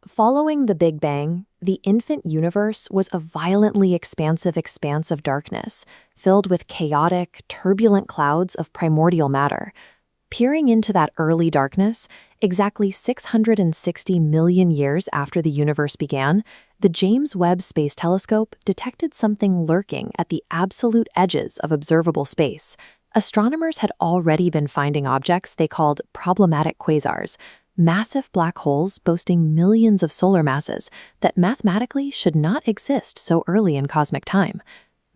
Following the Big Bang, the infant universe was a violently expansive expanse of darkness, filled with chaotic, turbulent clouds of primordial matter. Peering into that early darkness, exactly 660 million years after the universe began, the James Webb Space Telescope detected something lurking at the absolute edges of observable space. Astronomers had already been finding objects they called problematic quasars, massive black holes boasting millions of solar masses that mathematically should not exist so early in cosmic time.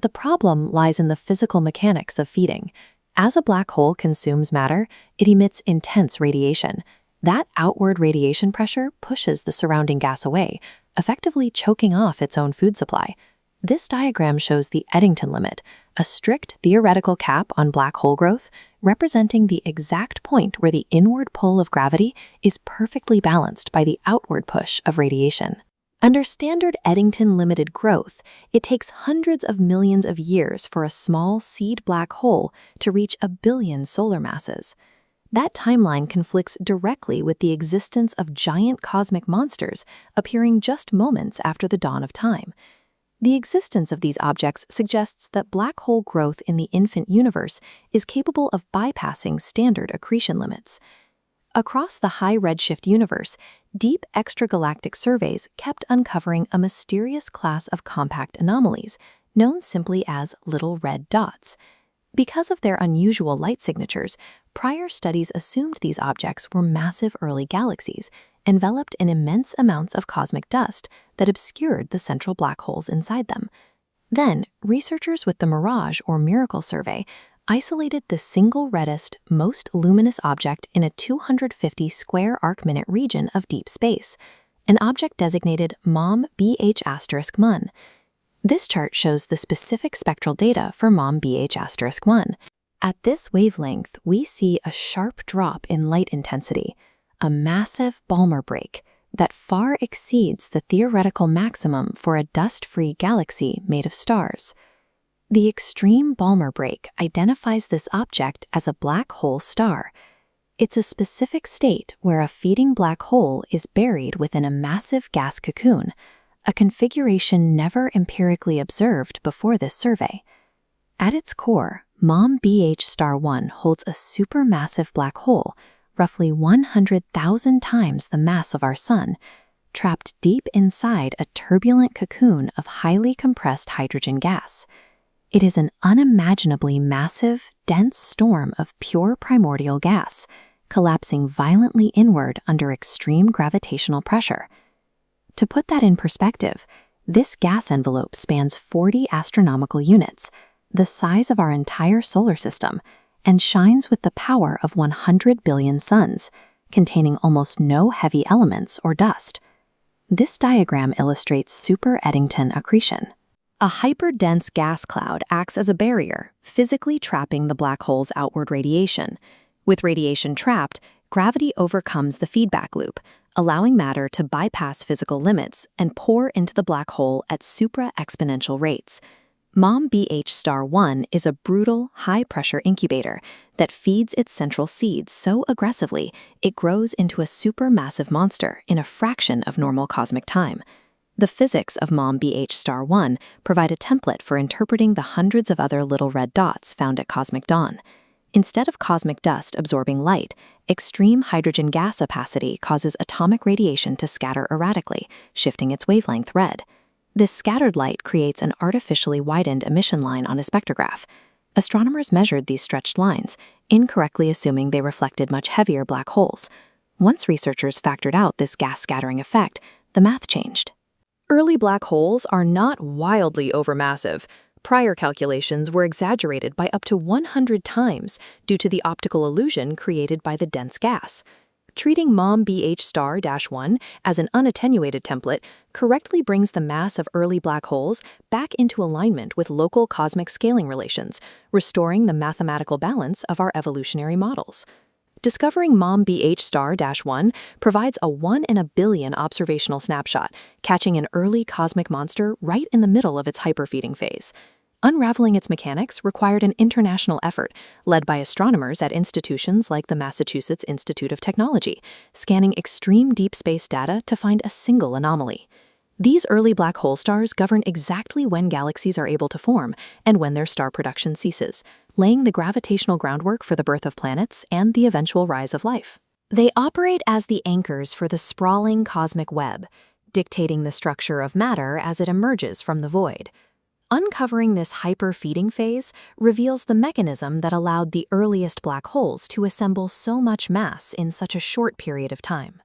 The problem lies in the physical mechanics of feeding. As a black hole consumes matter, it emits intense radiation. That outward radiation pressure pushes the surrounding gas away, effectively choking off its own food supply. This diagram shows the Eddington limit, a strict theoretical cap on black hole growth, representing the exact point where the inward pull of gravity is perfectly balanced by the outward push of radiation. Under standard Eddington limited growth, it takes hundreds of millions of years for a small seed black hole to reach 1 billion solar masses. That timeline conflicts directly with the existence of giant cosmic monsters appearing just moments after the dawn of time. The existence of these objects suggests that black hole growth in the infant universe is capable of bypassing standard accretion limits. Across the high redshift universe, deep extragalactic surveys kept uncovering a mysterious class of compact anomalies, known simply as little red dots. Because of their unusual light signatures, prior studies assumed these objects were massive early galaxies, enveloped in immense amounts of cosmic dust that obscured the central black holes inside them. Then, researchers with the Mirage or Miracle Survey isolated the single reddest, most luminous object in a 250 square arc-minute region of deep space, an object designated MOM BH*1. This chart shows the specific spectral data for MOM BH*1. At this wavelength, we see a sharp drop in light intensity, a massive Balmer break that far exceeds the theoretical maximum for a dust-free galaxy made of stars. The extreme Balmer break identifies this object as a black hole star. It's a specific state where a feeding black hole is buried within a massive gas cocoon, a configuration never empirically observed before this survey. At its core, MOM BH*1 holds a supermassive black hole, roughly 100,000 times the mass of our Sun, trapped deep inside a turbulent cocoon of highly compressed hydrogen gas. It is an unimaginably massive, dense storm of pure primordial gas, collapsing violently inward under extreme gravitational pressure. To put that in perspective, this gas envelope spans 40 astronomical units, the size of our entire solar system, and shines with the power of 100 billion suns, containing almost no heavy elements or dust. This diagram illustrates super Eddington accretion. A hyperdense gas cloud acts as a barrier, physically trapping the black hole's outward radiation. With radiation trapped, gravity overcomes the feedback loop, allowing matter to bypass physical limits and pour into the black hole at supra-exponential rates. MOM BH*1 is a brutal, high-pressure incubator that feeds its central seeds so aggressively it grows into a supermassive monster in a fraction of normal cosmic time. The physics of MOM BH*1 provide a template for interpreting the hundreds of other little red dots found at cosmic dawn. Instead of cosmic dust absorbing light, extreme hydrogen gas opacity causes atomic radiation to scatter erratically, shifting its wavelength red. This scattered light creates an artificially widened emission line on a spectrograph. Astronomers measured these stretched lines, incorrectly assuming they reflected much heavier black holes. Once researchers factored out this gas scattering effect, the math changed. Early black holes are not wildly overmassive. Prior calculations were exaggerated by up to 100 times due to the optical illusion created by the dense gas. Treating MOM BH*1 as an unattenuated template correctly brings the mass of early black holes back into alignment with local cosmic scaling relations, restoring the mathematical balance of our evolutionary models. Discovering MOM BH*1 provides a 1 in a billion observational snapshot, catching an early cosmic monster right in the middle of its hyperfeeding phase. Unraveling its mechanics required an international effort, led by astronomers at institutions like the Massachusetts Institute of Technology, scanning extreme deep space data to find a single anomaly. These early black hole stars govern exactly when galaxies are able to form and when their star production ceases, laying the gravitational groundwork for the birth of planets and the eventual rise of life. They operate as the anchors for the sprawling cosmic web, dictating the structure of matter as it emerges from the void. Uncovering this hyper-feeding phase reveals the mechanism that allowed the earliest black holes to assemble so much mass in such a short period of time.